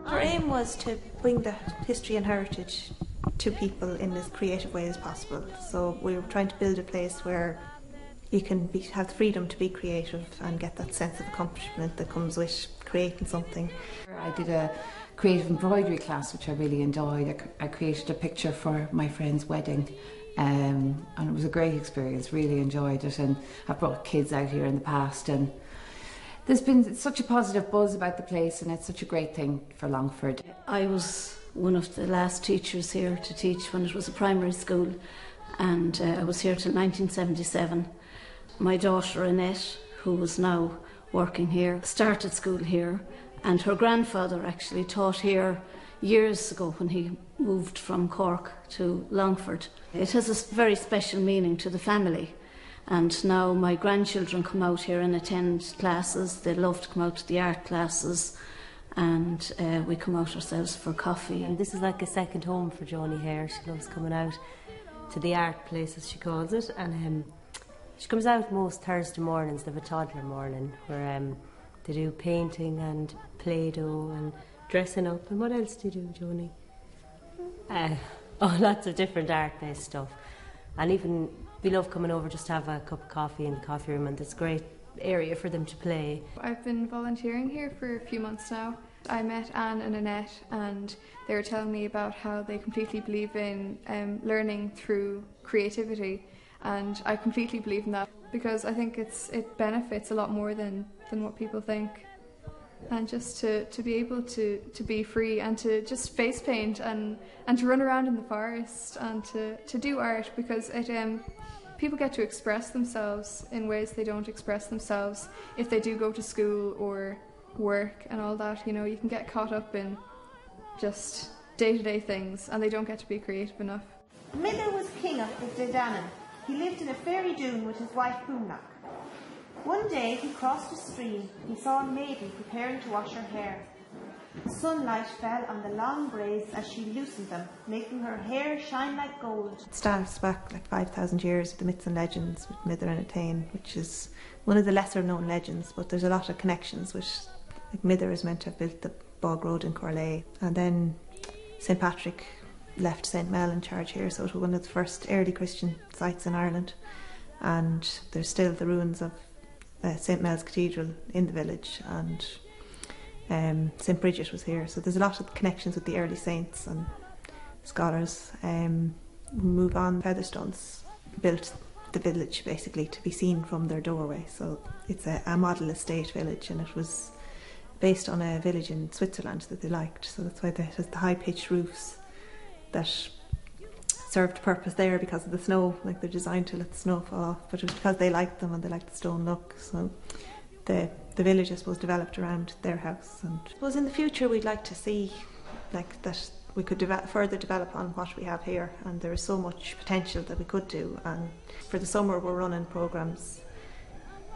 Our aim was to bring the history and heritage to people in as creative way as possible. So we were trying to build a place where you can have the freedom to be creative and get that sense of accomplishment that comes with creating something. I did a creative embroidery class which I really enjoyed. I created a picture for my friend's wedding and it was a great experience, really enjoyed it, and I've brought kids out here in the past and there's been such a positive buzz about the place and it's such a great thing for Longford. I was one of the last teachers here to teach when it was a primary school, and I was here till 1977. My daughter Annette, who is now working here, started school here, and her grandfather actually taught here years ago when he moved from Cork to Longford. It has a very special meaning to the family. And now my grandchildren come out here and attend classes. They love to come out to the art classes, and we come out ourselves for coffee. And this is like a second home for Joni here. She loves coming out to the art place, as she calls it. And she comes out most Thursday mornings. They have a toddler morning where they do painting and Play-Doh and dressing up. And what else do you do, Joni? Lots of different art-based stuff. And even we love coming over just to have a cup of coffee in the coffee room, and it's a great area for them to play. I've been volunteering here for a few months now. I met Anne and Annette and they were telling me about how they completely believe in learning through creativity, and I completely believe in that because I think it benefits a lot more than what people think. And just to be able to be free and to just face paint and to run around in the forest and to do art, because people get to express themselves in ways they don't express themselves if they do go to school or work and all that. You know, you can get caught up in just day-to-day things and they don't get to be creative enough. Mither was king of the Danann. He lived in a fairy dune with his wife Cumnock. One day he crossed a stream. He saw a maiden preparing to wash her hair. Sunlight fell on the long braids as she loosened them, making her hair shine like gold. It starts back like 5,000 years with the myths and legends with Mither and Etain, which is one of the lesser known legends, but there's a lot of connections with, like, Mither is meant to have built the Bog Road in Corlea, and then St Patrick left St Mel in charge here, so it was one of the first early Christian sites in Ireland, and there's still the ruins of St Mel's Cathedral in the village, and St Bridget was here, so there's a lot of connections with the early saints and scholars. We move on, Featherstones built the village basically to be seen from their doorway, so it's a model estate village, and it was based on a village in Switzerland that they liked, so that's why it has the high-pitched roofs that served purpose there because of the snow. Like, they're designed to let the snow fall off, but it was because they liked them and they liked the stone look. So the village, I suppose, developed around their house. And I suppose in the future we'd like to see like that we could further develop on what we have here, and there is so much potential that we could do. And for the summer we're running programmes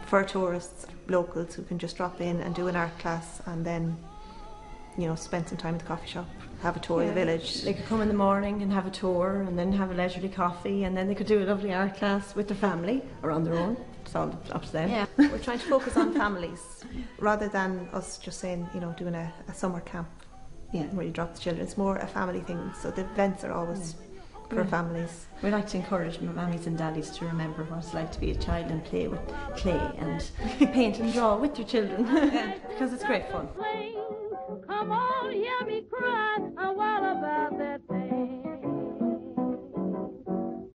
for tourists, locals who can just drop in and do an art class and then, you know, spend some time at the coffee shop, have a tour of the village. They could come in the morning and have a tour and then have a leisurely coffee, and then they could do a lovely art class with their family or on their own. It's all up to them. Yeah, we're trying to focus on families rather than us just saying, you know, doing a summer camp where you drop the children. It's more a family thing, so the events are always for families. We like to encourage mammies and daddies to remember what it's like to be a child and play with clay and paint and draw with your children because it's great fun. Come on, hear me cry, what about